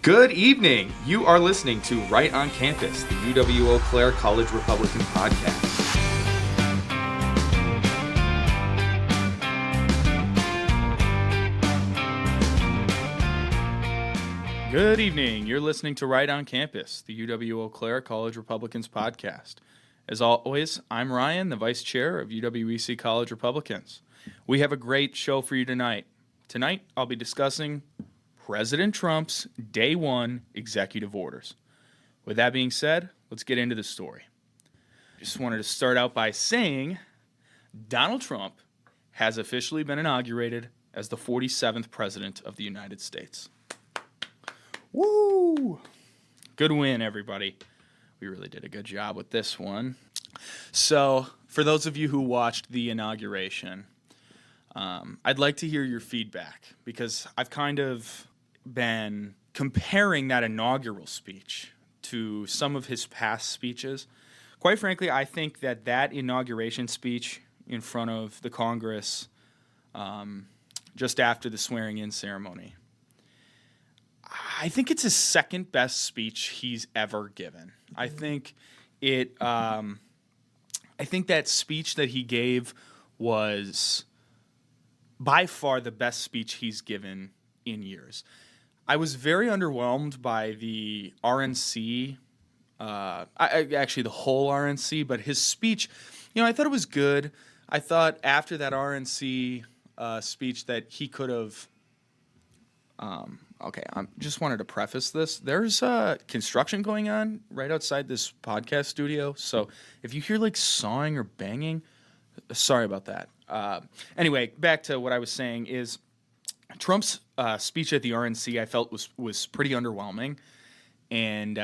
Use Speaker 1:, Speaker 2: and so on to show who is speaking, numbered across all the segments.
Speaker 1: Good evening. You are listening to Right on Campus, the UW-Eau Claire College Republican podcast. Good evening. You're listening to Right on Campus, the UW-Eau Claire College Republicans podcast. As always, I'm Ryan, the Vice Chair of UWEC College Republicans. We have a great show for you tonight. Tonight, I'll be discussing President Trump's Day 1 executive orders. With that being said, let's get into the story. Just wanted to start out by saying Donald Trump has officially been inaugurated as the 47th President of the United States. Woo! Good win, everybody. We really did a good job with this one. So, for those of you who watched the inauguration, I'd like to hear your feedback because I've kind of been comparing that inaugural speech to some of his past speeches. Quite frankly, I think that inauguration speech in front of the Congress just after the swearing-in ceremony, I think it's his second best speech he's ever given. I think that speech that he gave was by far the best speech he's given in years. I was very underwhelmed by the RNC, actually the whole RNC, but his speech, I thought it was good. I thought after that RNC speech that he could have, I just wanted to preface this. There's construction going on right outside this podcast studio, so if you hear like sawing or banging, sorry about that. Anyway, back to what I was saying is Trump's speech at the RNC I felt was pretty underwhelming, and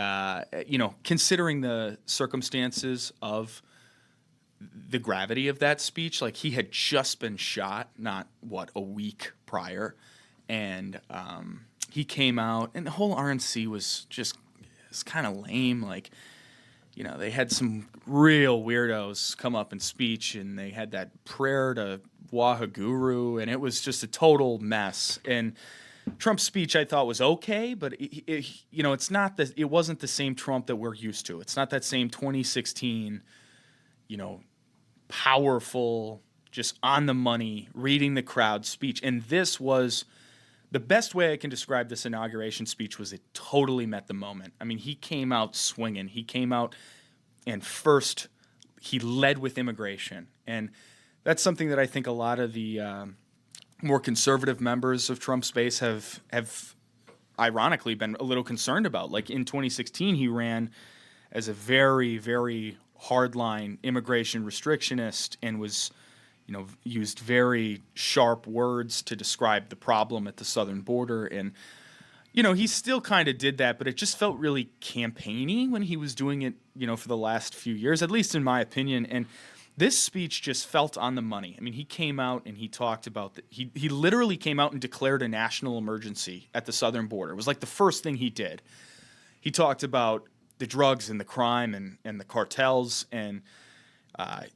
Speaker 1: considering the circumstances of the gravity of that speech, like he had just been shot a week prior, and he came out and the whole RNC was kind of lame. Like, they had some real weirdos come up and speech, and they had that prayer to Wahaguru, and it was just a total mess. And Trump's speech I thought was okay, but it's not that it wasn't the same Trump that we're used to. It's not that same 2016, powerful, just on the money, reading the crowd speech. And this was the best way I can describe this inauguration speech was it totally met the moment. I mean, he came out swinging. He came out and first he led with immigration. And that's something that I think a lot of the more conservative members of Trump's base have ironically been a little concerned about. Like in 2016, he ran as a very, very hardline immigration restrictionist and was used very sharp words to describe the problem at the southern border. And, he still kind of did that, but it just felt really campaigny when he was doing it, for the last few years, at least in my opinion. And this speech just felt on the money. I mean, he came out and he talked about he literally came out and declared a national emergency at the southern border. It was like the first thing he did. He talked about the drugs and the crime and the cartels, and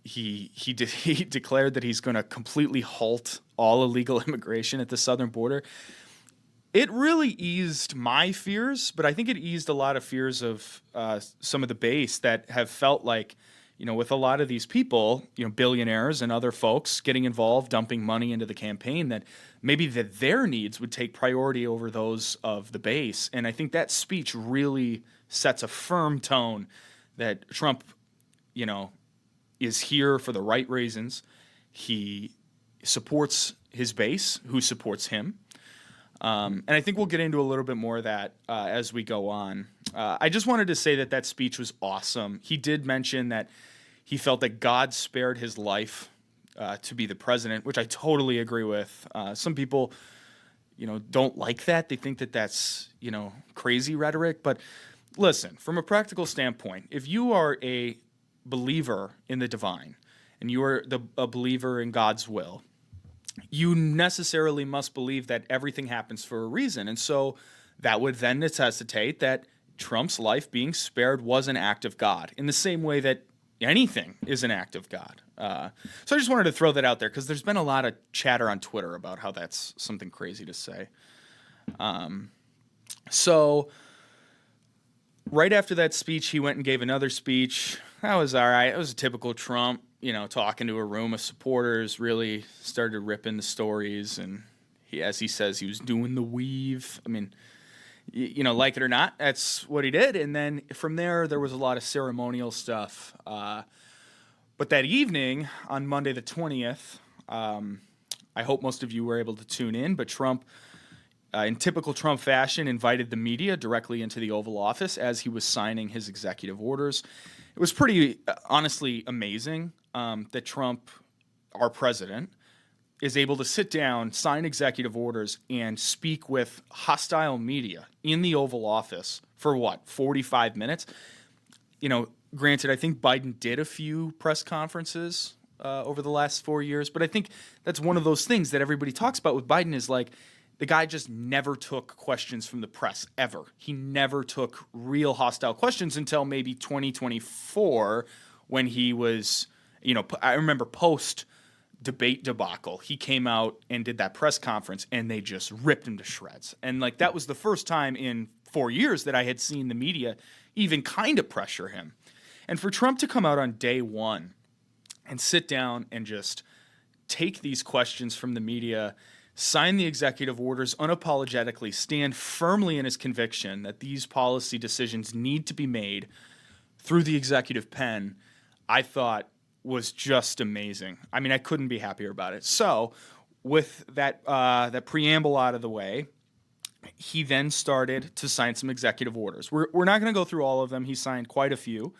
Speaker 1: he declared that he's going to completely halt all illegal immigration at the southern border. It really eased my fears, but I think it eased a lot of fears of some of the base that have felt like, with a lot of these people, billionaires and other folks getting involved, dumping money into the campaign, that maybe that their needs would take priority over those of the base. And I think that speech really sets a firm tone that Trump, is here for the right reasons. He supports his base, who supports him. And I think we'll get into a little bit more of that as we go on. I just wanted to say that speech was awesome. He did mention that he felt that God spared his life to be the president, which I totally agree with. Some people, don't like that. They think that that's, crazy rhetoric. But listen, from a practical standpoint, if you are a believer in the divine and you are a believer in God's will, you necessarily must believe that everything happens for a reason. And so that would then necessitate that Trump's life being spared was an act of God, in the same way that anything is an act of God. So I just wanted to throw that out there because there's been a lot of chatter on Twitter about how that's something crazy to say. So right after that speech, he went and gave another speech. That was all right. It was a typical Trump, talking to a room of supporters, really started ripping the stories. And as he says, he was doing the weave. I mean, like it or not, that's what he did. And then from there was a lot of ceremonial stuff. But that evening on Monday the 20th, I hope most of you were able to tune in, but Trump, in typical Trump fashion, invited the media directly into the Oval Office as he was signing his executive orders. It was pretty, honestly, amazing that Trump, our president, is able to sit down, sign executive orders, and speak with hostile media in the Oval Office for 45 minutes? Granted, I think Biden did a few press conferences over the last 4 years, but I think that's one of those things that everybody talks about with Biden is like the guy just never took questions from the press ever. He never took real hostile questions until maybe 2024 when he was, I remember post debate debacle, he came out and did that press conference and they just ripped him to shreds. And like that was the first time in 4 years that I had seen the media even kind of pressure him. And for Trump to come out on day one and sit down and just take these questions from the media, sign the executive orders unapologetically, stand firmly in his conviction that these policy decisions need to be made through the executive pen, I thought was just amazing. I mean, I couldn't be happier about it. So with that preamble out of the way, he then started to sign some executive orders. We're not going to go through all of them. He signed quite a few.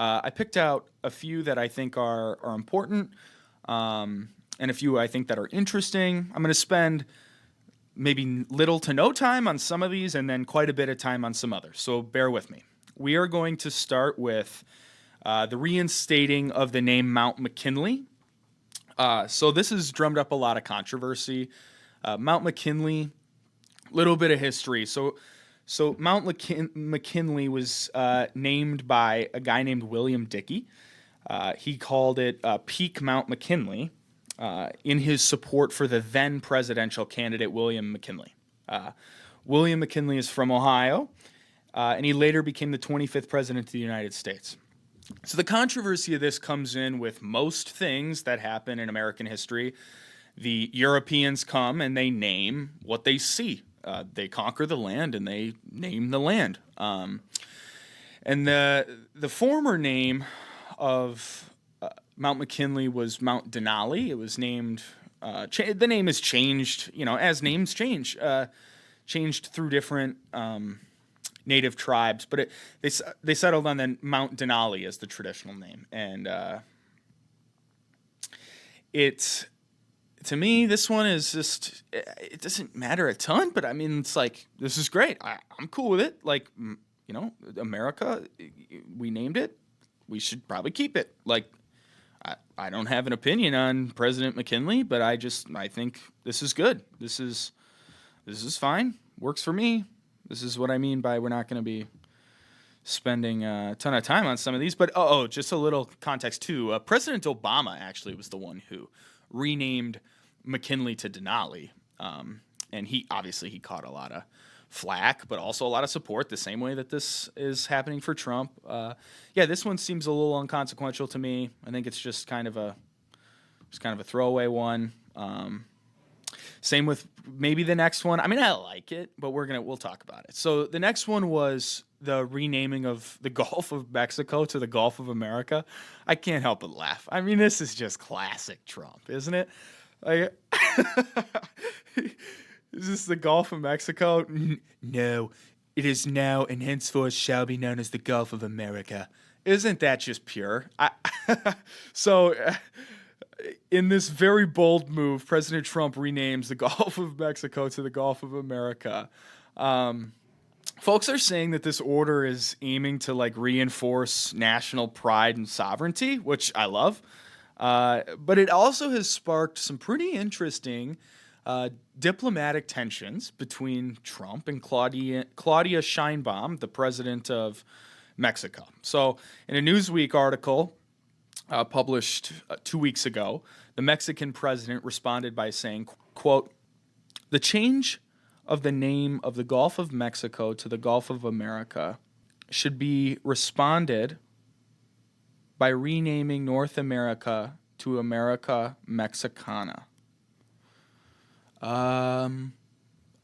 Speaker 1: I picked out a few that I think are important, and a few I think that are interesting. I'm going to spend maybe little to no time on some of these and then quite a bit of time on some others. So bear with me. We are going to start with the reinstating of the name Mount McKinley. So this has drummed up a lot of controversy. Mount McKinley, little bit of history. So Mount McKinley was named by a guy named William Dickey. He called it Peak Mount McKinley in his support for the then presidential candidate William McKinley. William McKinley is from Ohio, and he later became the 25th president of the United States. So the controversy of this comes in with most things that happen in American history. The Europeans come and they name what they see. They conquer the land and they name the land. And the former name of Mount McKinley was Mount Denali. It was named. The name has changed, as names change, changed through different native tribes, but they settled on then Mount Denali as the traditional name, and to me, this one is just, it doesn't matter a ton, but I mean, it's like, this is great. I'm cool with it. Like, America, we named it. We should probably keep it. Like, I don't have an opinion on President McKinley, but I think this is good. This is fine. Works for me. This is what I mean by we're not going to be spending a ton of time on some of these. But, just a little context, too. President Obama actually was the one who renamed McKinley to Denali. And he caught a lot of flack, but also a lot of support, the same way that this is happening for Trump. This one seems a little inconsequential to me. I think it's just kind of a throwaway one. Same with maybe the next one. I mean, I like it, but we'll talk about it. So the next one was the renaming of the Gulf of Mexico to the Gulf of America. I can't help but laugh. I mean, this is just classic Trump, isn't it? Like, is this the Gulf of Mexico? No, it is now and henceforth shall be known as the Gulf of America. Isn't that just pure? In this very bold move, President Trump renames the Gulf of Mexico to the Gulf of America. Folks are saying that this order is aiming to reinforce national pride and sovereignty, which I love. But it also has sparked some pretty interesting diplomatic tensions between Trump and Claudia Sheinbaum, the president of Mexico. So in a Newsweek article published 2 weeks ago, the Mexican president responded by saying, quote, "The change of the name of the Gulf of Mexico to the Gulf of America should be responded by renaming North America to America Mexicana.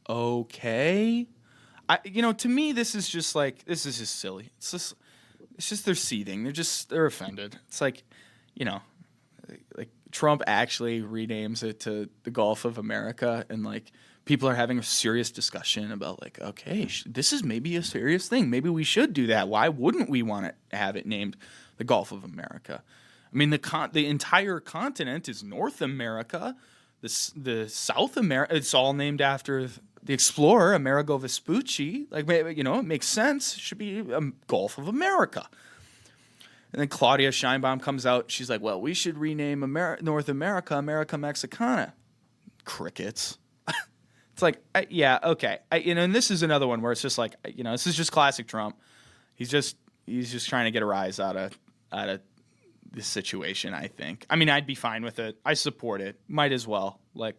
Speaker 1: Okay. To me, this is just silly. It's just they're seething. They're offended. It's like Trump actually renames it to the Gulf of America, and like people are having a serious discussion about like, okay, this is maybe a serious thing. Maybe we should do that. Why wouldn't we want to have it named the Gulf of America? I mean, the entire continent is North America. The South America, it's all named after the explorer Amerigo Vespucci. Like, it makes sense. It should be Gulf of America. And then Claudia Scheinbaum comes out. She's like, well, we should rename North America America Mexicana. Crickets. It's like, yeah, okay. And this is another one where it's just like, this is just classic Trump. He's just trying to get a rise out of this situation, I think. I mean, I'd be fine with it. I support it. Might as well. Like,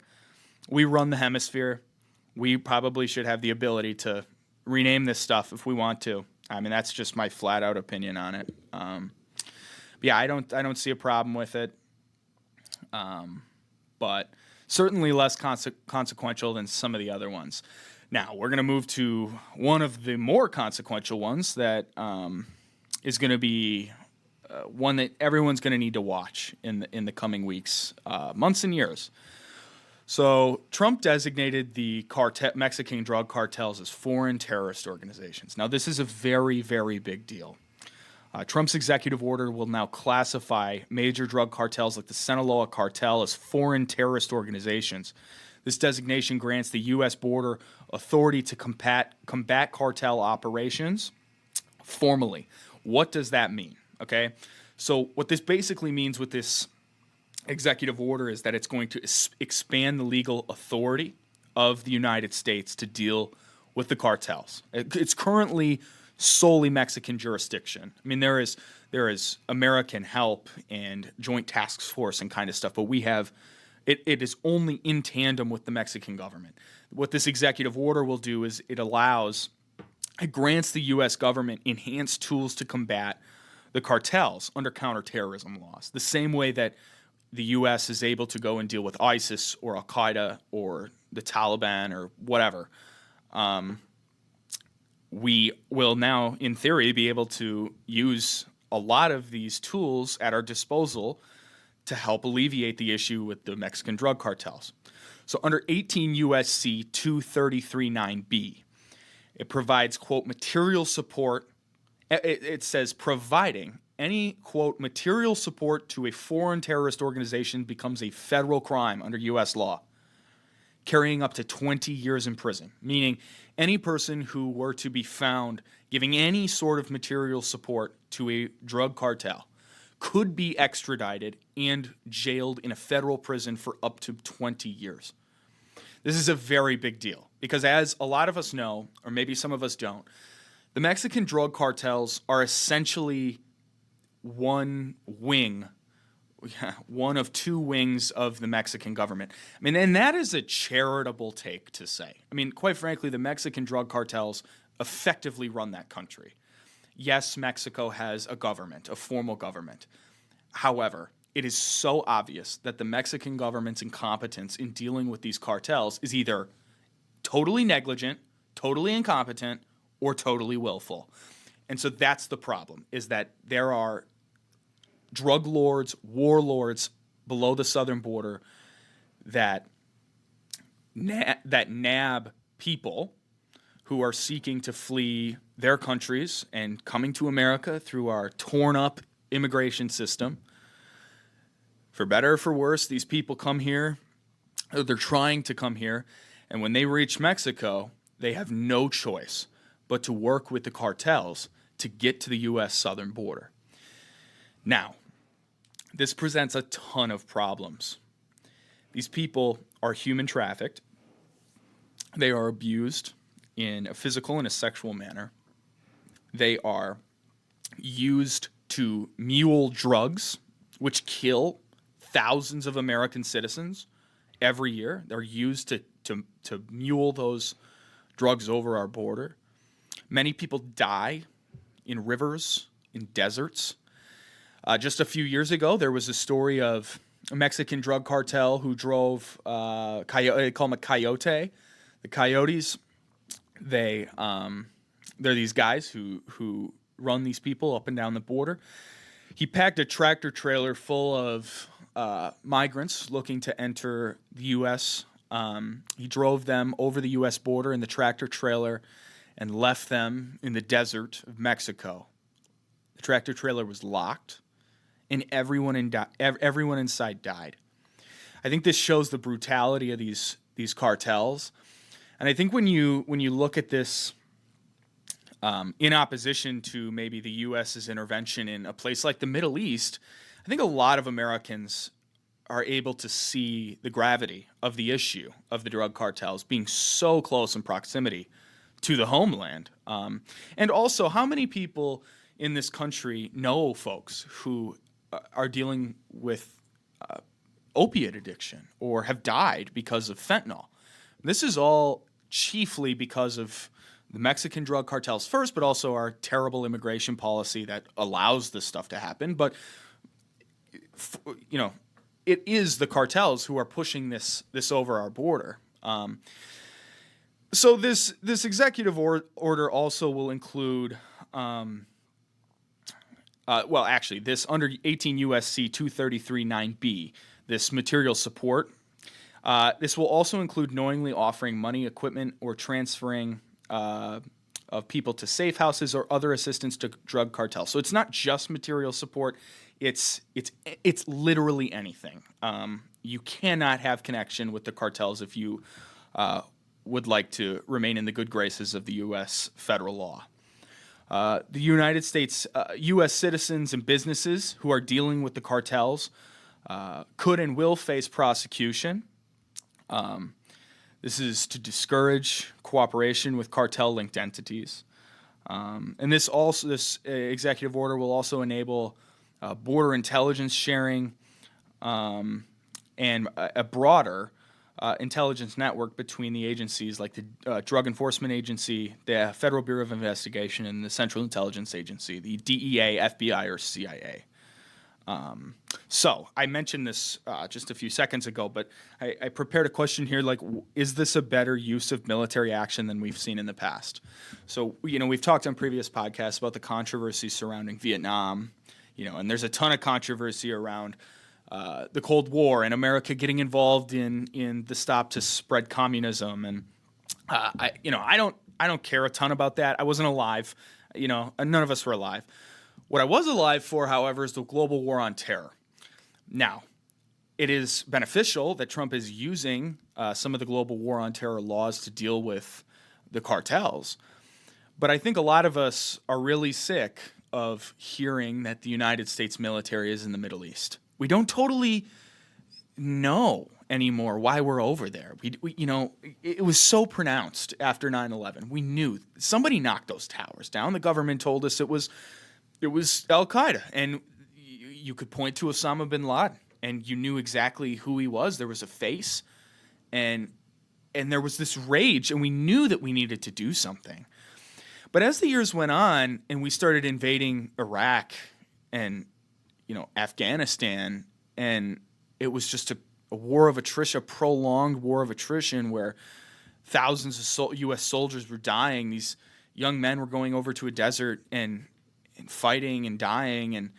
Speaker 1: we run the hemisphere. We probably should have the ability to rename this stuff if we want to. I mean, that's just my flat out opinion on it. Yeah, I don't see a problem with it. But certainly less consequential than some of the other ones. Now, we're going to move to one of the more consequential ones that is going to be one that everyone's going to need to watch in the coming weeks, months and years. So Trump designated the Mexican drug cartels as foreign terrorist organizations. Now, this is a very, very big deal. Trump's executive order will now classify major drug cartels like the Sinaloa cartel as foreign terrorist organizations. This designation grants the U.S. border authority to combat cartel operations formally. What does that mean? Okay, so what this basically means with this executive order is that it's going to expand the legal authority of the United States to deal with the cartels. It's currently solely Mexican jurisdiction. I mean, there is American help and joint task force and kind of stuff, but we have it is only in tandem with the Mexican government. What this executive order will do is it grants the U.S. government enhanced tools to combat the cartels under counterterrorism laws, the same way that the U.S. is able to go and deal with ISIS or Al-Qaeda or the Taliban or whatever. We will now, in theory, be able to use a lot of these tools at our disposal to help alleviate the issue with the Mexican drug cartels. So under 18 U.S.C. 233(9)(b), it provides, quote, material support. It says providing any, quote, material support to a foreign terrorist organization becomes a federal crime under U.S. law, carrying up to 20 years in prison, meaning any person who were to be found giving any sort of material support to a drug cartel could be extradited and jailed in a federal prison for up to 20 years. This is a very big deal because, as a lot of us know, or maybe some of us don't, the Mexican drug cartels are essentially one of two wings of the Mexican government. I mean, and that is a charitable take to say. I mean, quite frankly, the Mexican drug cartels effectively run that country. Yes, Mexico has a government, a formal government. However, it is so obvious that the Mexican government's incompetence in dealing with these cartels is either totally negligent, totally incompetent, or totally willful. And so that's the problem, is that there are drug lords, warlords below the southern border that nab people who are seeking to flee their countries and coming to America through our torn up immigration system. For better or for worse, these people come here, or they're trying to come here, and when they reach Mexico, they have no choice but to work with the cartels to get to the U.S. southern border. Now, this presents a ton of problems. These people are human trafficked. They are abused in a physical and a sexual manner. They are used to mule drugs, which kill thousands of American citizens every year. They're used to mule those drugs over our border. Many people die in rivers, in deserts. Just a few years ago, there was a story of a Mexican drug cartel who drove, they call them a coyote. The coyotes, they're these guys who run these people up and down the border. He packed a tractor trailer full of migrants looking to enter the U.S. He drove them over the U.S. border in the tractor trailer and left them in the desert of Mexico. The tractor trailer was locked, and everyone inside died. I think this shows the brutality of these cartels, and I think when you look at this in opposition to maybe the U.S.'s intervention in a place like the Middle East, I think a lot of Americans are able to see the gravity of the issue of the drug cartels being so close in proximity to the homeland. And also, how many people in this country know folks who are dealing with opiate addiction or have died because of fentanyl? This is all chiefly because of the Mexican drug cartels first, but also our terrible immigration policy that allows this stuff to happen. But, it is the cartels who are pushing this over our border. So this executive order also will include, this under 18 U.S.C. 233-9B, this material support. This will also include knowingly offering money, equipment, or transferring of people to safe houses or other assistance to drug cartels. So it's not just material support; it's literally anything. You cannot have connection with the cartels if you would like to remain in the good graces of the U.S. federal law. The United States, U.S. citizens and businesses who are dealing with the cartels could and will face prosecution. This is to discourage cooperation with cartel-linked entities. And this executive order will also enable border intelligence sharing and a broader intelligence network between the agencies like the Drug Enforcement Agency, the Federal Bureau of Investigation, and the Central Intelligence Agency, the DEA, FBI, or CIA. So I mentioned this just a few seconds ago, but I prepared a question here like, is this a better use of military action than we've seen in the past? So, we've talked on previous podcasts about the controversy surrounding Vietnam, and there's a ton of controversy around the Cold War and America getting involved in the stop to spread communism. And, I don't care a ton about that. I wasn't alive, none of us were alive. What I was alive for, however, is the global war on terror. Now, it is beneficial that Trump is using some of the global war on terror laws to deal with the cartels. But I think a lot of us are really sick of hearing that the United States military is in the Middle East. We don't totally know anymore why we're over there. It was so pronounced after 9/11. We knew somebody knocked those towers down. The government told us it was Al-Qaeda, and you could point to Osama bin Laden, and you knew exactly who he was. There was a face, and there was this rage, and we knew that we needed to do something. But as the years went on, and we started invading Iraq and Afghanistan, and it was just a war of attrition, a prolonged war of attrition, where thousands of U.S. soldiers were dying. These young men were going over to a desert and fighting and dying, and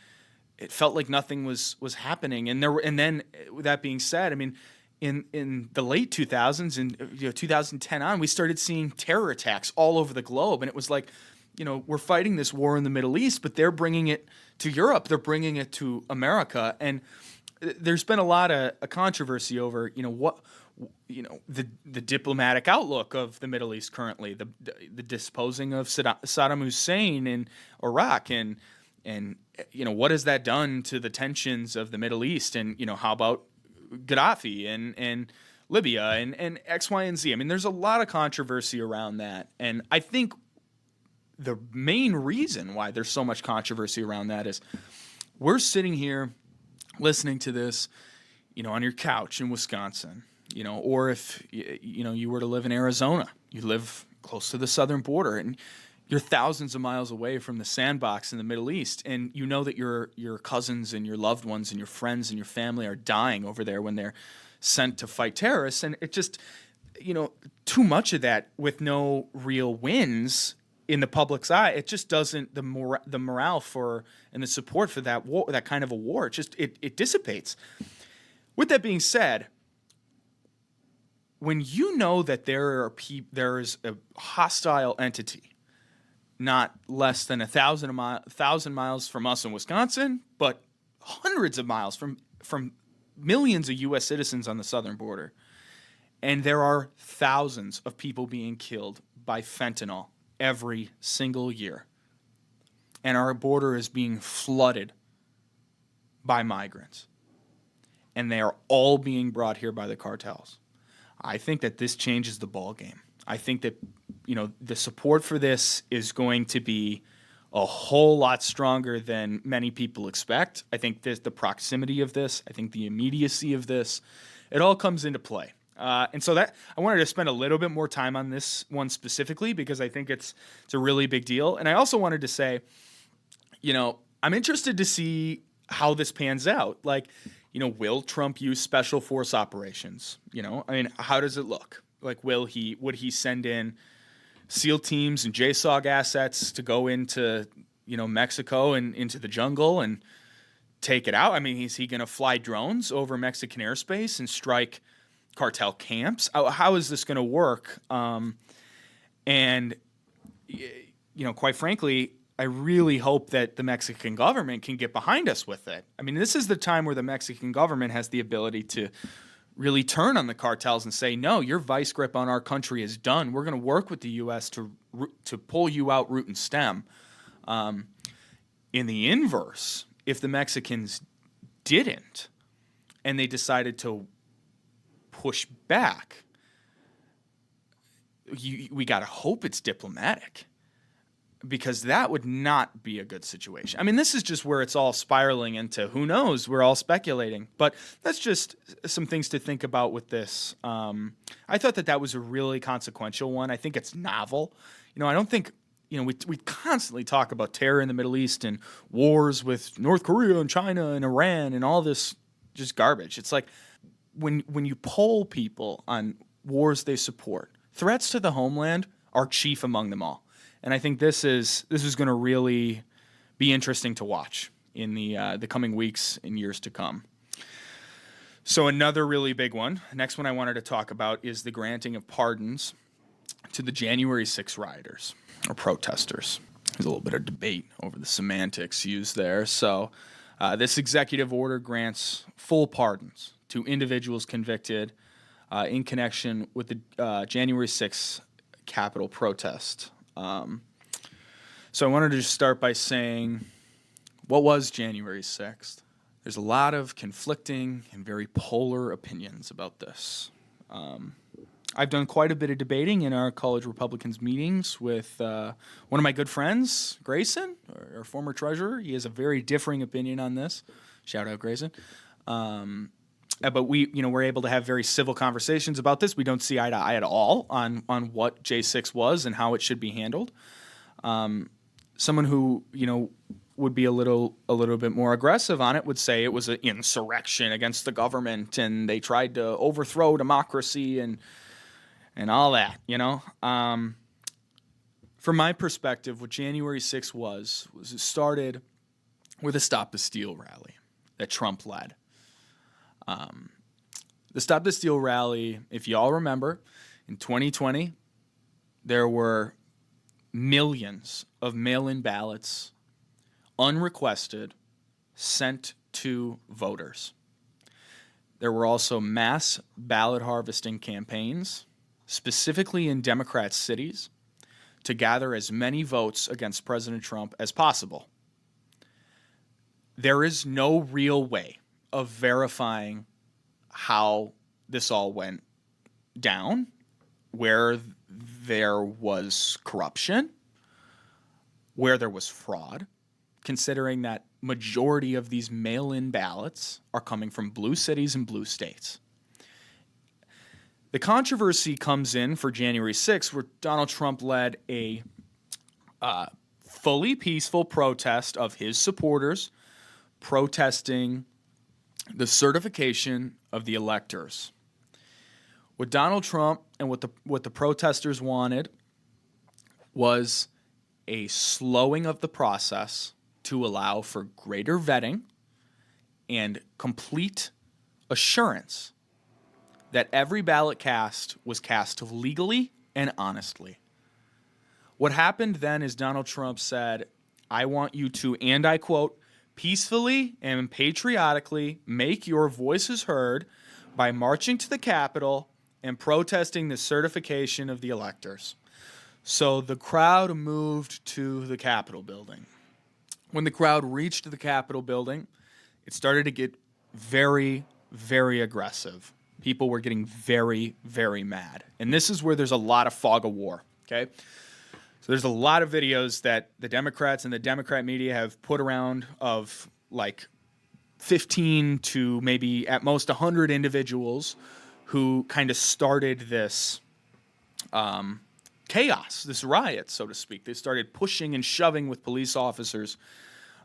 Speaker 1: it felt like nothing was happening. And then with that being said, I mean, in the late 2000s and 2010 on, we started seeing terror attacks all over the globe, and it was like, we're fighting this war in the Middle East, but they're bringing it to Europe, they're bringing it to America, and there's been a lot of controversy over the diplomatic outlook of the Middle East currently, the disposing of Saddam Hussein in Iraq, and what has that done to the tensions of the Middle East, and how about Gaddafi and Libya and X, Y, and Z. I mean, there's a lot of controversy around that, and I think the main reason why there's so much controversy around that is we're sitting here listening to this, on your couch in Wisconsin. Or if you were to live in Arizona, you live close to the southern border, and you're thousands of miles away from the sandbox in the Middle East, and you know that your cousins and your loved ones and your friends and your family are dying over there when they're sent to fight terrorists. And it just, too much of that with no real wins in the public's eye, it just doesn't, the morale for and the support for that war, that kind of a war, it dissipates. With that being said, when you know that there is a hostile entity not less than 1,000 miles from us in Wisconsin, but hundreds of miles from millions of U.S. citizens on the southern border, and there are thousands of people being killed by fentanyl every single year, and our border is being flooded by migrants, and they are all being brought here by the cartels. I think that this changes the ball game. I think that the support for this is going to be a whole lot stronger than many people expect. I think the proximity of this, I think the immediacy of this, it all comes into play. And so that I wanted to spend a little bit more time on this one specifically because I think it's a really big deal. And I also wanted to say, I'm interested to see how this pans out. Like, will Trump use special force operations? How does it look? Like, would he send in SEAL teams and JSOG assets to go into, Mexico and into the jungle and take it out? Is he going to fly drones over Mexican airspace and strike cartel camps? How is this going to work? And quite frankly, I really hope that the Mexican government can get behind us with it. This is the time where the Mexican government has the ability to really turn on the cartels and say, no, your vice grip on our country is done. We're going to work with the U.S. to pull you out root and stem. In the inverse, if the Mexicans didn't and they decided to push back, we got to hope it's diplomatic, because that would not be a good situation. This is just where it's all spiraling into who knows. We're all speculating. But that's just some things to think about with this. I thought that was a really consequential one. I think it's novel. I don't think, we constantly talk about terror in the Middle East and wars with North Korea and China and Iran and all this just garbage. It's like when you poll people on wars they support, threats to the homeland are chief among them all. And I think this is going to really be interesting to watch in the coming weeks and years to come. So another really big one, next one I wanted to talk about is the granting of pardons to the January 6 rioters or protesters. There's a little bit of debate over the semantics used there. So this executive order grants full pardons to individuals convicted in connection with the January 6 Capitol protest. So I wanted to just start by saying, what was January 6th? There's a lot of conflicting and very polar opinions about this. I've done quite a bit of debating in our college Republicans meetings with one of my good friends, Grayson, our former treasurer. He has a very differing opinion on this. Shout out, Grayson. But we're able to have very civil conversations about this. We don't see eye to eye at all on what J6 was and how it should be handled. Someone who, would be a little bit more aggressive on it would say it was an insurrection against the government and they tried to overthrow democracy and all that, From my perspective, what January 6th was it started with a Stop the Steal rally that Trump led. The Stop the Steal rally, if you all remember, in 2020, there were millions of mail-in ballots, unrequested, sent to voters. There were also mass ballot harvesting campaigns, specifically in Democrat cities, to gather as many votes against President Trump as possible. There is no real way of verifying how this all went down, where there was corruption, where there was fraud, considering that majority of these mail-in ballots are coming from blue cities and blue states. The controversy comes in for January 6th, where Donald Trump led a fully peaceful protest of his supporters protesting the certification of the electors. What Donald Trump and what the protesters wanted was a slowing of the process to allow for greater vetting and complete assurance that every ballot cast was cast legally and honestly. What happened then is Donald Trump said, I want you to, and I quote, peacefully and patriotically make your voices heard by marching to the Capitol and protesting the certification of the electors. So the crowd moved to the Capitol building. When the crowd reached the Capitol building, it started to get very, very aggressive. People were getting very, very mad. And this is where there's a lot of fog of war, okay? So there's a lot of videos that the Democrats and the Democrat media have put around of like 15 to maybe at most 100 individuals who kind of started this chaos, this riot, so to speak. They started pushing and shoving with police officers.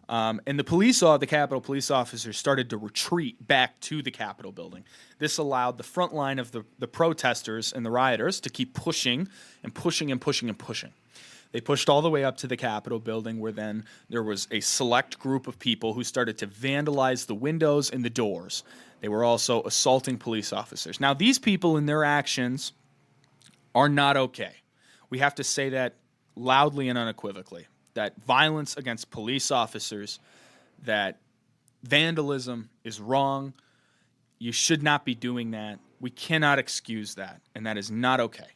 Speaker 1: And the Capitol police officers started to retreat back to the Capitol building. This allowed the front line of the protesters and the rioters to keep pushing and pushing and pushing and pushing. They pushed all the way up to the Capitol building, where then there was a select group of people who started to vandalize the windows and the doors. They were also assaulting police officers. Now, these people and their actions are not okay. We have to say that loudly and unequivocally, that violence against police officers, that vandalism is wrong. You should not be doing that. We cannot excuse that, and that is not okay.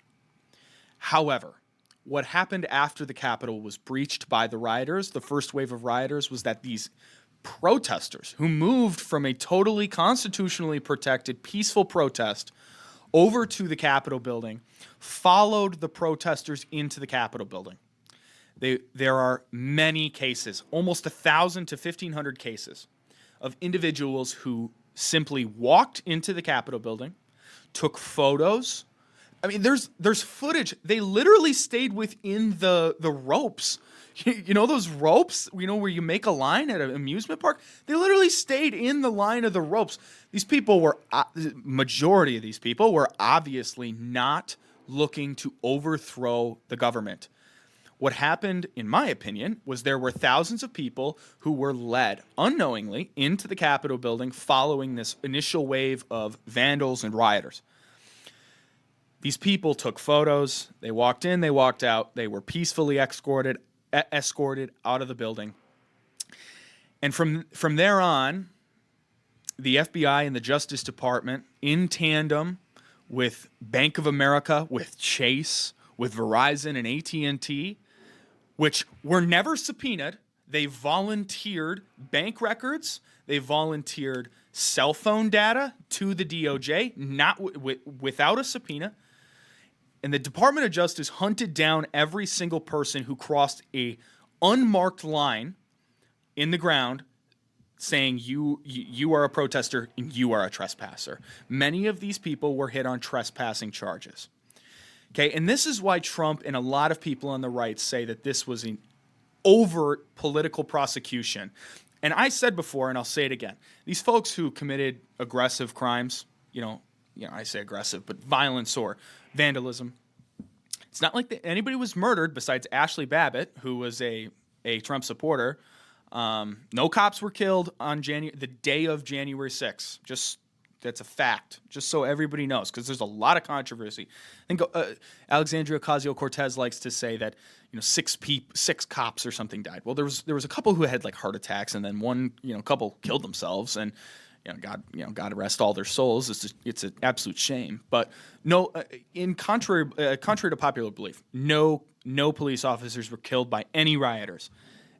Speaker 1: However, what happened after the Capitol was breached by the rioters, the first wave of rioters, was that these protesters who moved from a totally constitutionally protected peaceful protest over to the Capitol building followed the protesters into the Capitol building. There are many cases, almost 1,000 to 1,500 cases of individuals who simply walked into the Capitol building, took photos. I mean, there's footage. They literally stayed within the ropes. You know those ropes, where you make a line at an amusement park? They literally stayed in the line of the ropes. These people were, majority of these people were obviously not looking to overthrow the government. What happened, in my opinion, was there were thousands of people who were led unknowingly into the Capitol building following this initial wave of vandals and rioters. These people took photos. They walked in, they walked out. They were peacefully escorted out of the building. And from there on, the FBI and the Justice Department, in tandem with Bank of America, with Chase, with Verizon and AT&T, which were never subpoenaed, they volunteered bank records, they volunteered cell phone data to the DOJ, not without a subpoena. And the Department of Justice hunted down every single person who crossed a unmarked line in the ground saying you are a protester and you are a trespasser. Many of these people were hit on trespassing charges. Okay, and this is why Trump and a lot of people on the right say that this was an overt political prosecution. And I said before, and I'll say it again, these folks who committed aggressive crimes, I say aggressive, but violence or vandalism, it's not like anybody was murdered besides Ashley Babbitt, who was a Trump supporter. No cops were killed on the day of January 6th. Just that's a fact, just so everybody knows, because there's a lot of controversy. I think Alexandria Ocasio-Cortez likes to say that 6 cops or something died. Well, there was a couple who had like heart attacks, and then one couple killed themselves, and God rest all their souls. It's an absolute shame. But no, contrary to popular belief, no police officers were killed by any rioters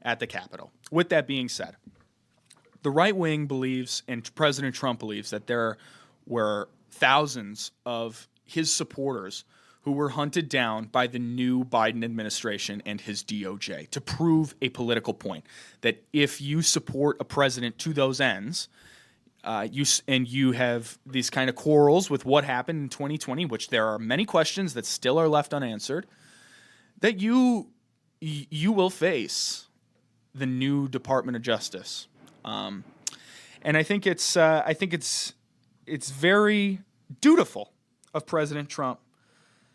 Speaker 1: at the Capitol. With that being said, the right wing believes, and President Trump believes, that there were thousands of his supporters who were hunted down by the new Biden administration and his DOJ to prove a political point, that if you support a president to those ends, you have these kind of quarrels with what happened in 2020, which there are many questions that still are left unanswered, that you will face the new Department of Justice, and I think it's very dutiful of President Trump,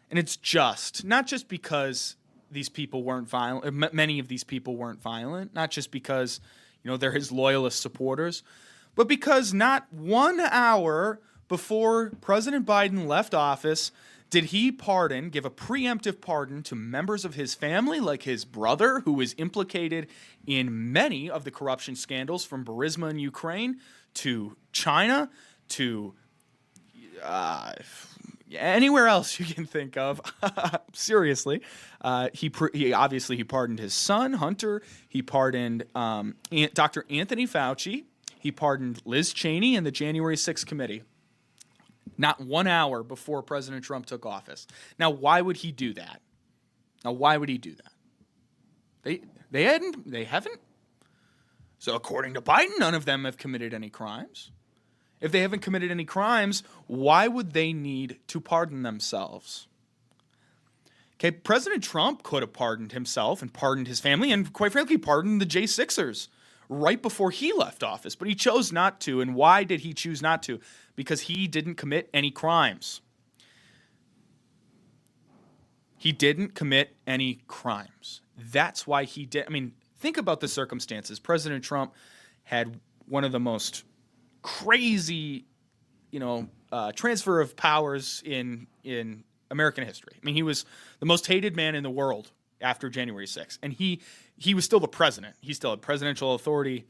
Speaker 1: and it's just not just because these people weren't violent. Many of these people weren't violent, not just because they're his loyalist supporters, but because not 1 hour before President Biden left office did he give a preemptive pardon to members of his family, like his brother, who was implicated in many of the corruption scandals from Burisma in Ukraine to China to anywhere else you can think of. Seriously. He obviously pardoned his son, Hunter. He pardoned Dr. Anthony Fauci. He pardoned Liz Cheney and the January 6th committee. Not 1 hour before President Trump took office. Now, why would he do that? They haven't. So according to Biden, none of them have committed any crimes. If they haven't committed any crimes, why would they need to pardon themselves? Okay, President Trump could have pardoned himself and pardoned his family and, quite frankly, pardoned the J6ers right before he left office, but he chose not to. And why did he choose not to? Because he didn't commit any crimes. He didn't commit any crimes. That's why he did. I mean, think about the circumstances. President Trump had one of the most crazy, transfer of powers in American history. I mean, he was the most hated man in the world after January 6th. And he was still the president. He still had presidential authority.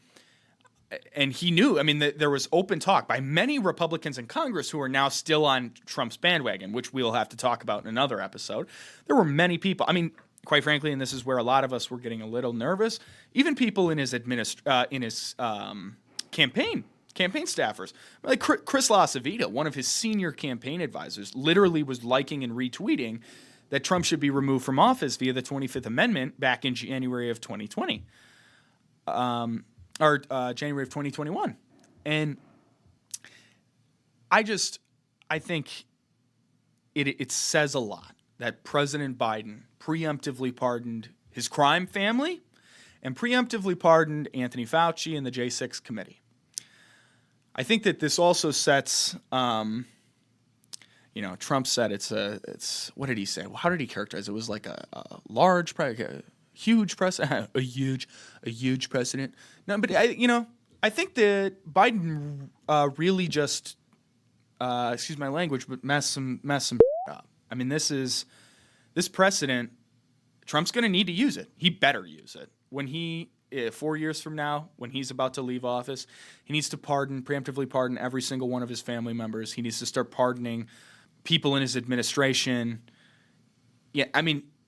Speaker 1: And he knew, there was open talk by many Republicans in Congress who are now still on Trump's bandwagon, which we'll have to talk about in another episode. There were many people. Quite frankly, and this is where a lot of us were getting a little nervous, even people in his campaign staffers, like Chris LaCivita, one of his senior campaign advisors, literally was liking and retweeting that Trump should be removed from office via the 25th Amendment back in January of 2020, or January of 2021. And I think it says a lot that President Biden preemptively pardoned his crime family and preemptively pardoned Anthony Fauci and the J6 committee. I think that this also sets, Trump said it's what did he say? How did he characterize it? It was like a large, a huge precedent, a huge precedent. No, but I think that Biden really just, excuse my language, but mess some up. This precedent. Trump's going to need to use it. He better use it when 4 years from now, when he's about to leave office. He needs to preemptively pardon every single one of his family members. He needs to start pardoning people in his administration. Yeah,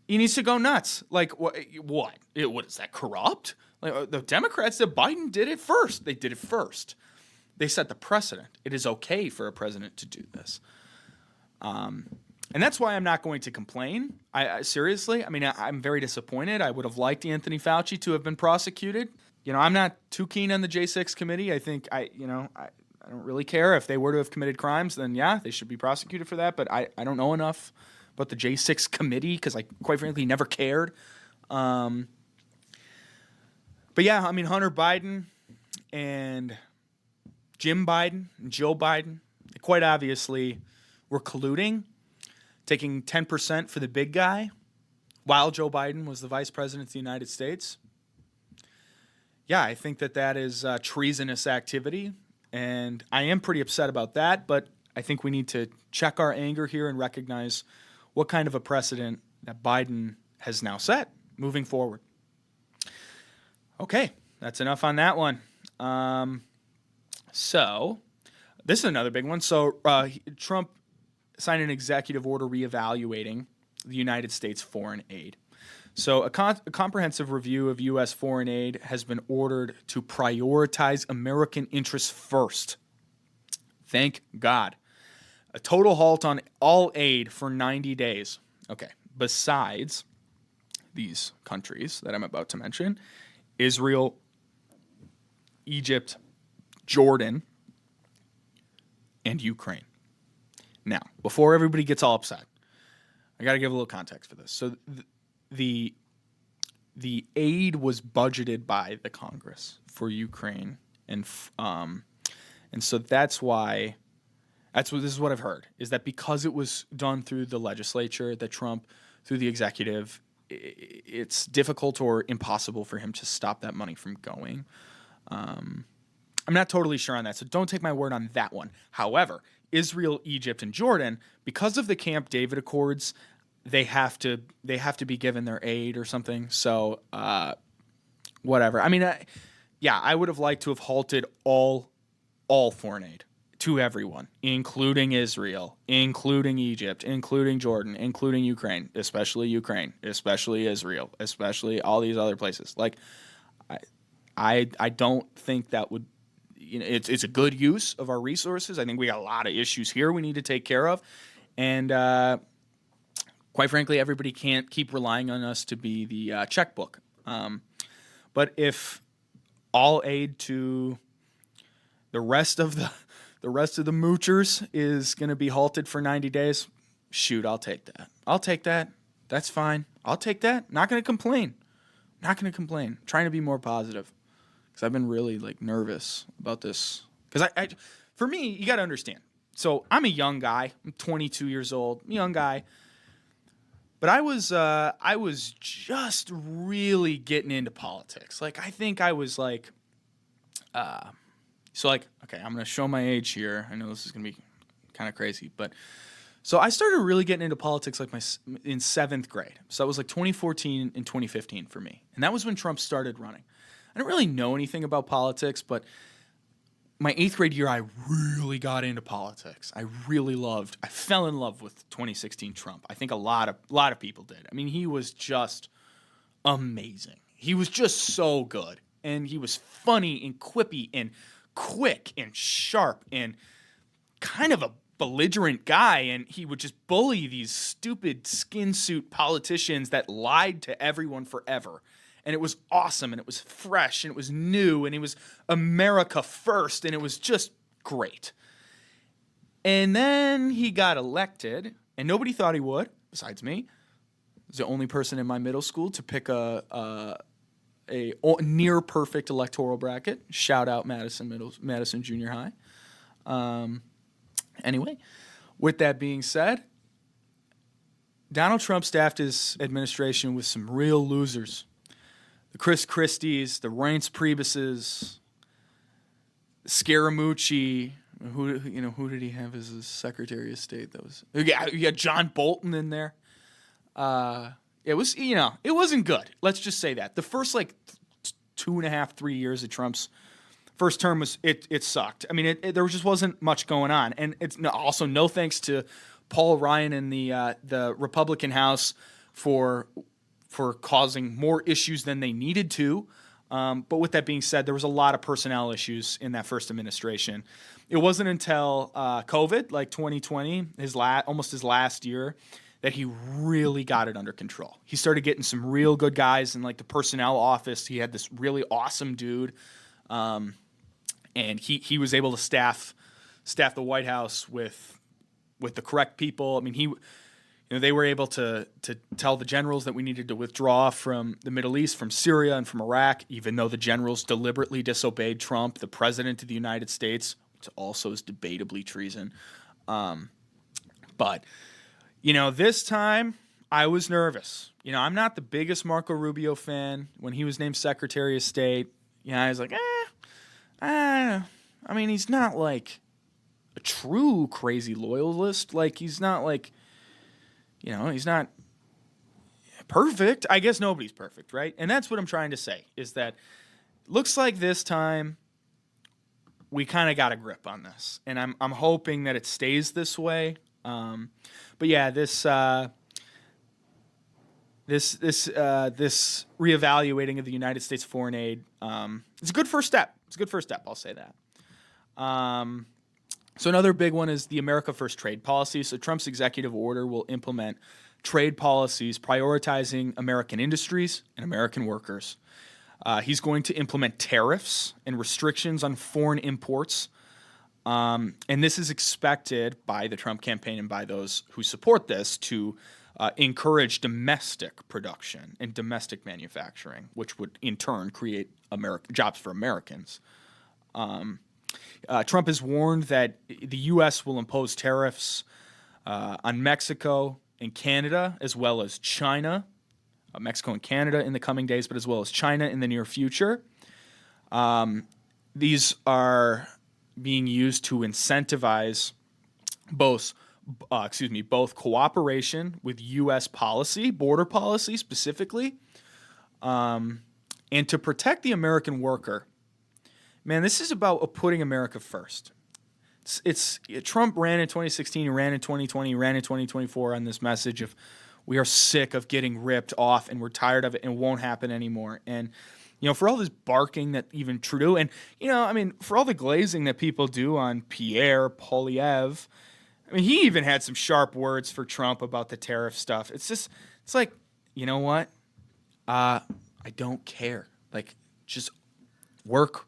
Speaker 1: he needs to go nuts. Like, what? What is that, corrupt? Like, the Democrats said Biden did it first. They did it first. They set the precedent. It is okay for a president to do this. And that's why I'm not going to complain. Seriously, I'm very disappointed. I would have liked Anthony Fauci to have been prosecuted. I'm not too keen on the J6 committee. I think I don't really care if they were to have committed crimes. Then yeah, they should be prosecuted for that. But I don't know enough about the J6 committee because I quite frankly never cared. But yeah, Hunter Biden and Jim Biden and Joe Biden, they quite obviously were colluding, taking 10% for the big guy while Joe Biden was the vice president of the United States. Yeah, I think that is treasonous activity, and I am pretty upset about that, but I think we need to check our anger here and recognize what kind of a precedent that Biden has now set moving forward. Okay, that's enough on that one. So this is another big one. So Trump signed an executive order reevaluating the United States foreign aid. So a comprehensive review of U.S. foreign aid has been ordered to prioritize American interests first. Thank God. A total halt on all aid for 90 days. Okay, besides these countries that I'm about to mention, Israel, Egypt, Jordan, and Ukraine. Now, before everybody gets all upset, I got to give a little context for this. So the aid was budgeted by the Congress for Ukraine, and so this is what I've heard, is that because it was done through the legislature, that Trump, through the executive, it's difficult or impossible for him to stop that money from going. I'm not totally sure on that, so don't take my word on that one. However, Israel, Egypt, and Jordan, because of the Camp David Accords, they have to be given their aid or something. So whatever. I mean, I would have liked to have halted all foreign aid to everyone, including Israel, including Egypt, including Jordan, including Ukraine, especially Israel, especially all these other places. Like, I don't think that would, it's a good use of our resources. I think we got a lot of issues here we need to take care of, and quite frankly, everybody can't keep relying on us to be the checkbook. But if all aid to the rest of the moochers is going to be halted for 90 days, shoot, I'll take that. That's fine. I'll take that. Not going to complain. Trying to be more positive, because I've been really nervous about this. Because for me, you got to understand. So I'm a young guy. I'm 22 years old. I'm a young guy. But I was just really getting into politics. I think I was okay, I'm going to show my age here. I know this is going to be kind of crazy, but so I started really getting into politics in 7th grade. So that was 2014 and 2015 for me. And that was when Trump started running. I didn't really know anything about politics, but my 8th grade year, I really got into politics. I fell in love with 2016 Trump. I think a lot of people did. I mean, he was just amazing. He was just so good. And he was funny and quippy and quick and sharp and kind of a belligerent guy. And he would just bully these stupid skin suit politicians that lied to everyone forever. And it was awesome, and it was fresh, and it was new, and it was America first, and it was just great. And then he got elected, and nobody thought he would, besides me. He was the only person in my middle school to pick a near perfect electoral bracket. Shout out Madison Junior High. Anyway, with that being said, Donald Trump staffed his administration with some real losers. The Chris Christies, the Reince Priebuses, Scaramucci. Who did he have as his Secretary of State? You got John Bolton in there. It wasn't good. Let's just say that the first 2.5, 3 years of Trump's first term it sucked. I mean, there just wasn't much going on, and it's also no thanks to Paul Ryan in the Republican House for causing more issues than they needed to. But with that being said, there was a lot of personnel issues in that first administration. It wasn't until COVID, 2020, almost his last year, that he really got it under control. He started getting some real good guys in the personnel office. He had this really awesome dude, and he was able to staff the White House with the correct people. I mean, they were able to tell the generals that we needed to withdraw from the Middle East, from Syria, and from Iraq, even though the generals deliberately disobeyed Trump, the president of the United States, which also is debatably treason. But this time I was nervous. I'm not the biggest Marco Rubio fan. When he was named Secretary of State, I was I mean, he's not a true crazy loyalist. He's not he's not perfect. I guess nobody's perfect, right? And that's what I'm trying to say, is that looks like this time we kind of got a grip on this. And I'm hoping that it stays this way. But yeah, this reevaluating of the United States foreign aid, it's a good first step. I'll say that. So another big one is the America First trade policy. So Trump's executive order will implement trade policies prioritizing American industries and American workers. He's going to implement tariffs and restrictions on foreign imports And this is expected by the Trump campaign and by those who support this to encourage domestic production and domestic manufacturing, which would in turn create jobs for Americans. Trump has warned that the U.S. will impose tariffs on Mexico and Canada, as well as China, Mexico and Canada in the coming days, but as well as China in the near future. These are being used to incentivize both cooperation with U.S. policy, border policy specifically, and to protect the American worker. Man, this is about putting America first. Trump ran in 2016, he ran in 2020, he ran in 2024 on this message of we are sick of getting ripped off and we're tired of it and it won't happen anymore. And for all this barking that even Trudeau and for all the glazing that people do on Pierre Poilievre, he even had some sharp words for Trump about the tariff stuff. It's like, you know what? I don't care. Like, just work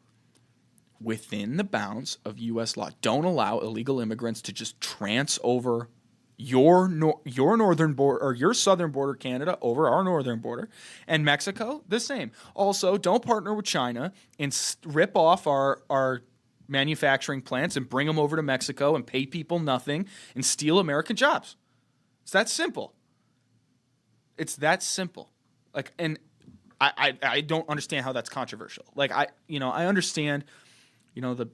Speaker 1: within the bounds of U.S. law. Don't allow illegal immigrants to just trans over your northern border or your southern border, Canada, over our northern border, and Mexico the same. Also, don't partner with China and rip off our manufacturing plants and bring them over to Mexico and pay people nothing and steal American jobs. It's that simple. It's that simple. Like, and I don't understand how that's controversial. Like, I understand, the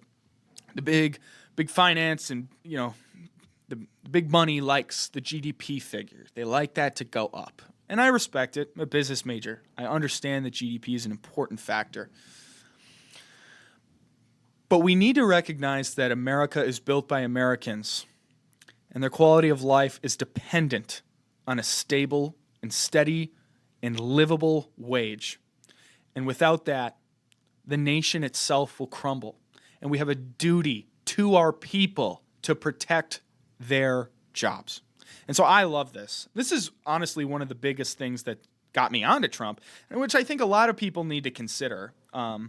Speaker 1: big finance and, the big money likes the GDP figure. They like that to go up. And I respect it. I'm a business major. I understand that GDP is an important factor. But we need to recognize that America is built by Americans, and their quality of life is dependent on a stable and steady and livable wage. And without that, the nation itself will crumble. And we have a duty to our people to protect their jobs. And so I love this. This is honestly one of the biggest things that got me onto Trump, and which I think a lot of people need to consider. A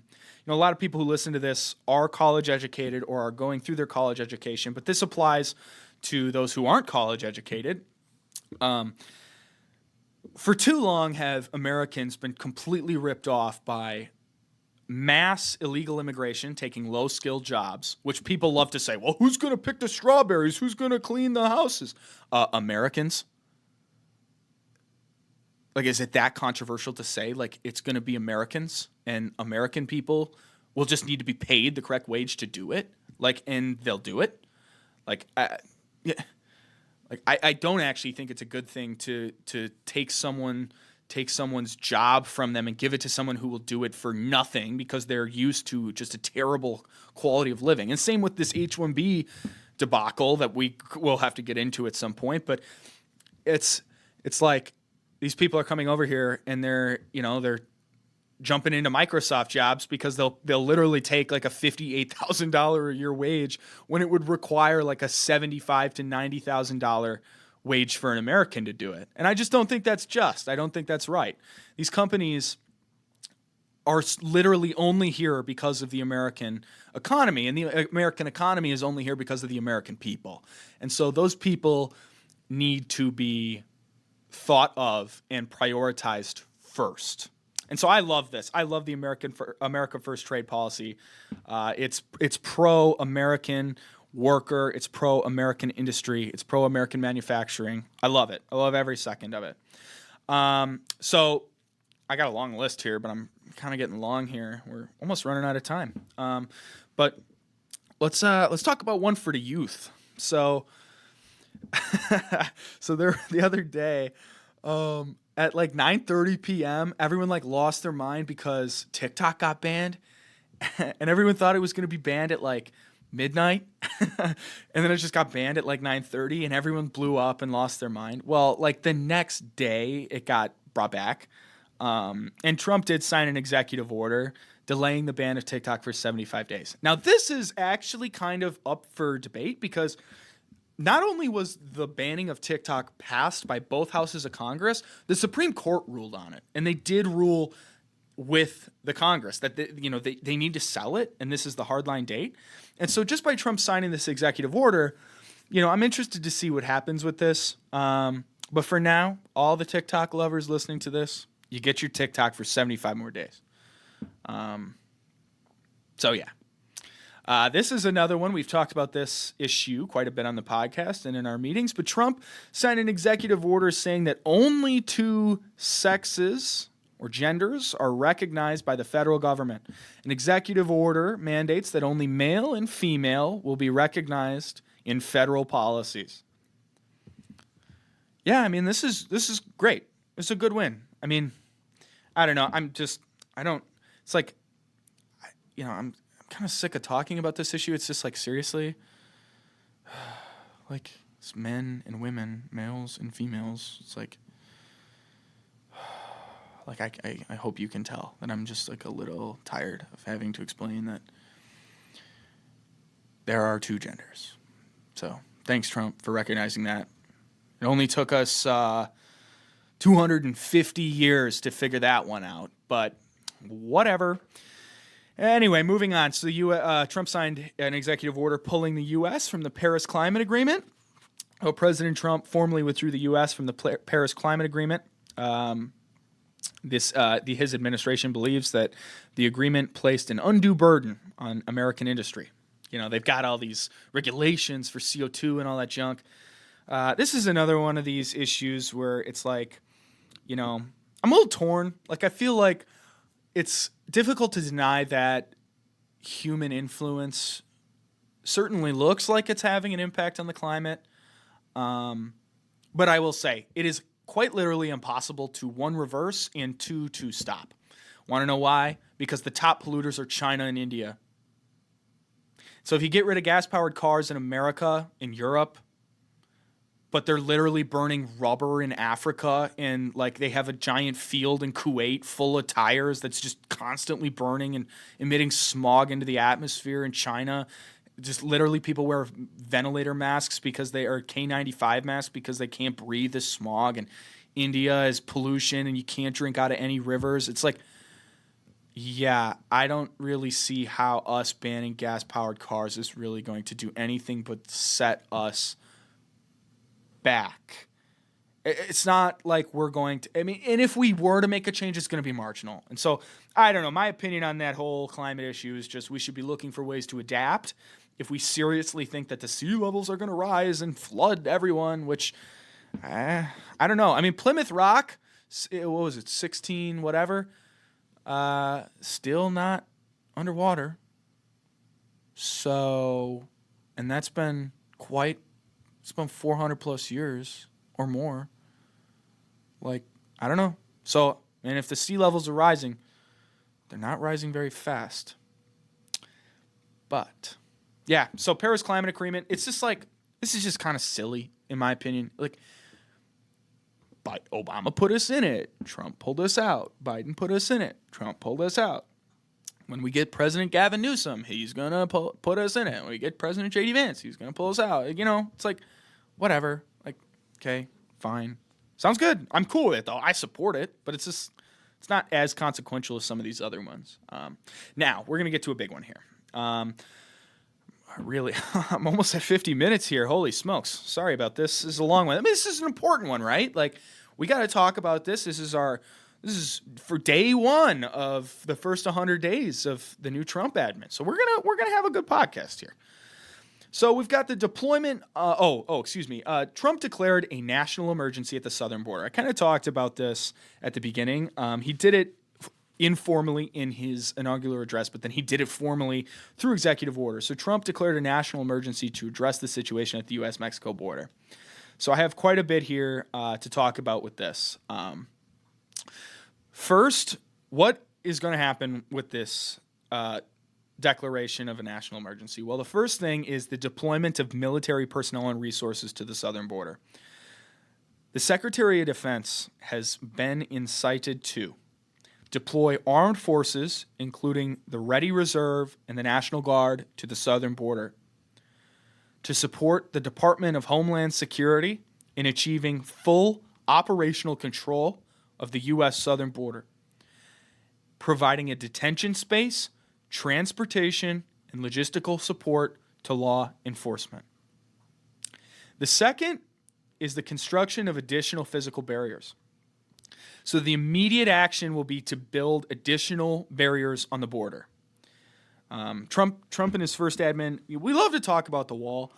Speaker 1: lot of people who listen to this are college educated or are going through their college education, but this applies to those who aren't college educated. For too long have Americans been completely ripped off by mass illegal immigration taking low-skilled jobs, which people love to say, well, who's going to pick the strawberries? Who's going to clean the houses? Americans. Like, is it that controversial to say, like, it's going to be Americans and American people will just need to be paid the correct wage to do it? Like, and they'll do it? Like, I don't actually think it's a good thing to take someone's job from them and give it to someone who will do it for nothing because they're used to just a terrible quality of living. And same with this H-1B debacle that we will have to get into at some point. But it's like these people are coming over here and they're jumping into Microsoft jobs because they'll literally take like a $58,000 a year wage when it would require like a $75,000 to $90,000 wage for an American to do it. And I just don't think that's just. I don't think that's right. These companies are literally only here because of the American economy, and the American economy is only here because of the American people. And so those people need to be thought of and prioritized first. And so I love this. I love the America First trade policy. It's pro-American worker. It's pro-American industry. It's pro-American manufacturing. I love it. I love every second of it. So I got a long list here, but I'm kind of getting long here. We're almost running out of time. But let's talk about one for the youth. So the other day, at like 9:30 p.m., everyone like lost their mind because TikTok got banned, and everyone thought it was going to be banned at like midnight, and then it just got banned at like 9:30, and everyone blew up and lost their mind. Well, like the next day, it got brought back, and Trump did sign an executive order delaying the ban of TikTok for 75 days. Now, this is actually kind of up for debate because not only was the banning of TikTok passed by both houses of Congress, the Supreme Court ruled on it. And they did rule with the Congress that they need to sell it, and this is the hardline date. And so just by Trump signing this executive order, I'm interested to see what happens with this. But for now, all the TikTok lovers listening to this, you get your TikTok for 75 more days. So yeah. This is another one. We've talked about this issue quite a bit on the podcast and in our meetings, but Trump signed an executive order saying that only two sexes or genders are recognized by the federal government. An executive order mandates that only male and female will be recognized in federal policies. Yeah, I mean, this is great. It's a good win. I mean, I don't know. It's like, I'm kind of sick of talking about this issue. It's just like, seriously, like, it's men and women, males and females. It's like I hope you can tell that I'm just like a little tired of having to explain that there are two genders. So thanks, Trump, for recognizing that. It only took us 250 years to figure that one out, but whatever. Anyway, moving on. So Trump signed an executive order pulling the U.S. from the Paris Climate Agreement. President Trump formally withdrew the U.S. from the Paris Climate Agreement. His administration believes that the agreement placed an undue burden on American industry. They've got all these regulations for CO2 and all that junk. This is another one of these issues where it's like, I'm a little torn. Like, I feel like it's difficult to deny that human influence certainly looks like it's having an impact on the climate. But I will say it is quite literally impossible to, one, reverse, and two, to stop. Want to know why? Because the top polluters are China and India. So if you get rid of gas-powered cars in America, in Europe, but they're literally burning rubber in Africa, and like they have a giant field in Kuwait full of tires that's just constantly burning and emitting smog into the atmosphere in China. Just literally people wear ventilator masks because they are K95 masks because they can't breathe this smog. And India is pollution and you can't drink out of any rivers. It's like, yeah, I don't really see how us banning gas-powered cars is really going to do anything but set us back. It's not like we're going to, and if we were to make a change, it's going to be marginal. And so, I don't know. My opinion on that whole climate issue is just we should be looking for ways to adapt. If we seriously think that the sea levels are going to rise and flood everyone, which, I don't know. I mean, Plymouth Rock, what was it, 16 whatever, still not underwater. So, and that's been it's been 400 plus years or more. Like, I don't know. So, and if the sea levels are rising, they're not rising very fast. But, yeah, so Paris Climate Agreement, it's just like, this is just kind of silly, in my opinion. Like, but Obama put us in it. Trump pulled us out. Biden put us in it. Trump pulled us out. When we get President Gavin Newsom, he's going to put us in it. When we get President J.D. Vance, he's going to pull us out. It's like, whatever. Like, okay, fine. Sounds good. I'm cool with it, though. I support it, but it's not as consequential as some of these other ones. Now, we're going to get to a big one here. Really, I'm almost at 50 minutes here. Holy smokes. Sorry about this. This is a long one. I mean, this is an important one, right? Like, we got to talk about this. This is for day one of the first 100 days of the new Trump admin. So we're gonna have a good podcast here. So we've got the deployment. Trump declared a national emergency at the southern border. I kind of talked about this at the beginning. He did it informally in his inaugural address, but then he did it formally through executive order. So Trump declared a national emergency to address the situation at the U.S.-Mexico border. So I have quite a bit here to talk about with this. First, what is going to happen with this declaration of a national emergency? Well, the first thing is the deployment of military personnel and resources to the southern border. The Secretary of Defense has been incited to deploy armed forces, including the Ready Reserve and the National Guard, to the southern border to support the Department of Homeland Security in achieving full operational control of the U.S. southern border. providing a detention space, transportation, and logistical support to law enforcement. The second is the construction of additional physical barriers. So the immediate action will be to build additional barriers on the border. Trump in his first admin, we love to talk about the wall.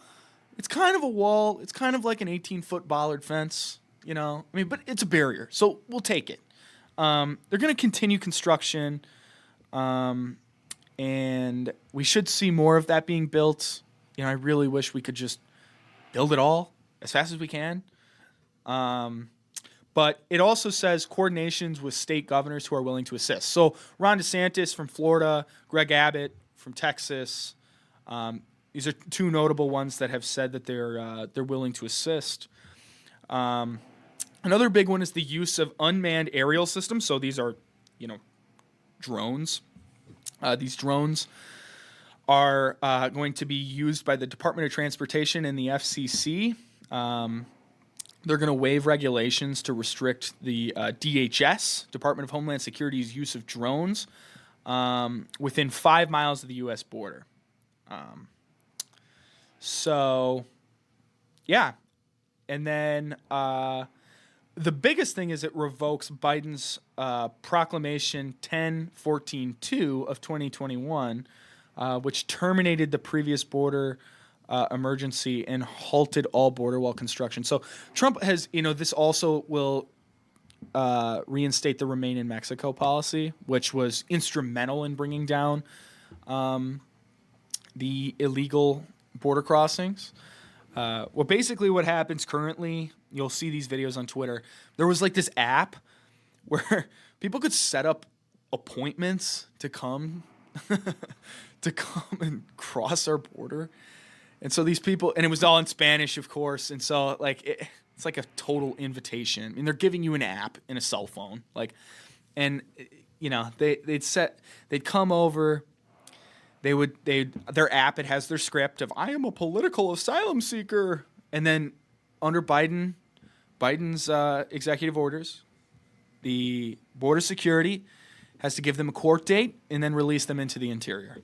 Speaker 1: It's kind of a wall. It's kind of like an 18-foot bollard fence, but it's a barrier, so we'll take it. They're going to continue construction, and we should see more of that being built. I really wish we could just build it all as fast as we can. But it also says coordinations with state governors who are willing to assist. So Ron DeSantis from Florida, Greg Abbott from Texas. These are two notable ones that have said that they're willing to assist. Another big one is the use of unmanned aerial systems. So these are, drones. These drones are going to be used by the Department of Transportation and the FCC. They're going to waive regulations to restrict the DHS, Department of Homeland Security's use of drones within 5 miles of the U.S. border. And then the biggest thing is it revokes Biden's Proclamation 1014-2 of 2021, which terminated the previous border emergency and halted all border wall construction. So Trump has, this also will reinstate the Remain in Mexico policy, which was instrumental in bringing down the illegal border crossings. Basically what happens currently, you'll see these videos on Twitter. There was like this app where people could set up appointments to come and cross our border. And so these people, and it was all in Spanish, of course. And so it's like a total invitation. I mean, they're giving you an app in a cell phone, they'd come over. Their app, it has their script of I am a political asylum seeker, and then under Biden's executive orders, the border security has to give them a court date and then release them into the interior.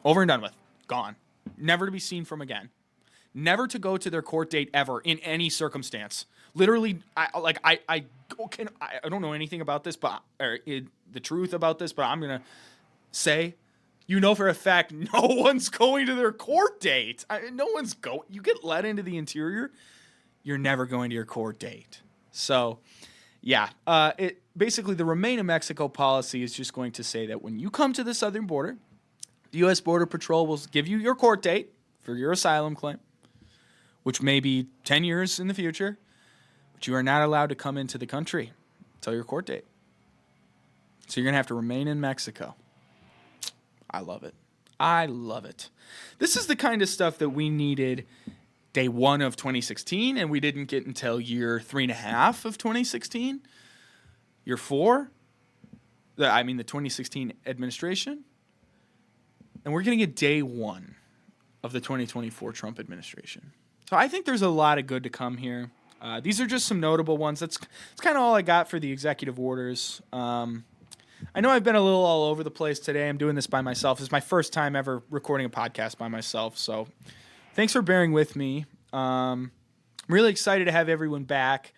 Speaker 1: Over and done with. Gone. Never to be seen from again. Never to go to their court date ever in any circumstance. Literally, I don't know anything about this, the truth about this, but I'm gonna say, for a fact, no one's going to their court date. You get let into the interior, you're never going to your court date. So, basically the Remain in Mexico policy is just going to say that when you come to the southern border, the U.S. Border Patrol will give you your court date for your asylum claim, which may be 10 years in the future, but you are not allowed to come into the country until your court date. So you're going to have to remain in Mexico. I love it. This is the kind of stuff that we needed day 1 of 2016, and we didn't get until year 3.5 of 2016. Year 4, the 2016 administration. And we're going to get day 1 of the 2024 Trump administration. So I think there's a lot of good to come here. These are just some notable ones. That's kind of all I got for the executive orders. I know I've been a little all over the place today. I'm doing this by myself. It's my first time ever recording a podcast by myself. So thanks for bearing with me. I'm really excited to have everyone back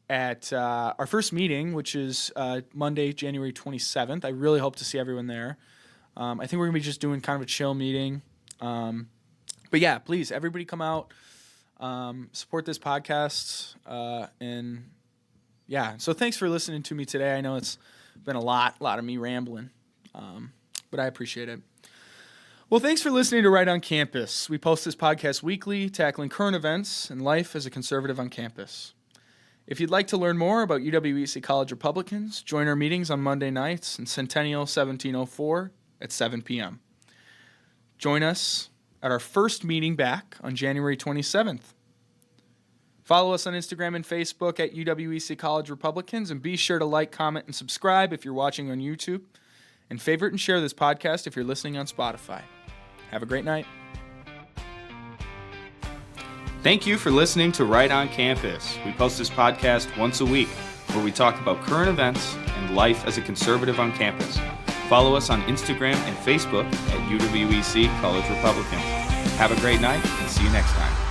Speaker 1: at our first meeting, which is Monday, January 27th. I really hope to see everyone there. I think we're going to be just doing kind of a chill meeting. But yeah, please, everybody come out, support this podcast. So thanks for listening to me today. I know it's been a lot of me rambling, but I appreciate it. Well, thanks for listening to Right on Campus. We post this podcast weekly, tackling current events and life as a conservative on campus. If you'd like to learn more about UWEC College Republicans, join our meetings on Monday nights in Centennial 1704 at 7 p.m. Join us at our first meeting back on January 27th. Follow us on Instagram and Facebook at UWEC College Republicans, and be sure to like, comment, and subscribe if you're watching on YouTube, and favorite and share this podcast if you're listening on Spotify. Have a great night. Thank you for listening to Right on Campus. We post this podcast once a week where we talk about current events and
Speaker 2: life as a conservative on campus. Follow us on Instagram and Facebook at UWEC College Republicans. Have a great night and see you next time.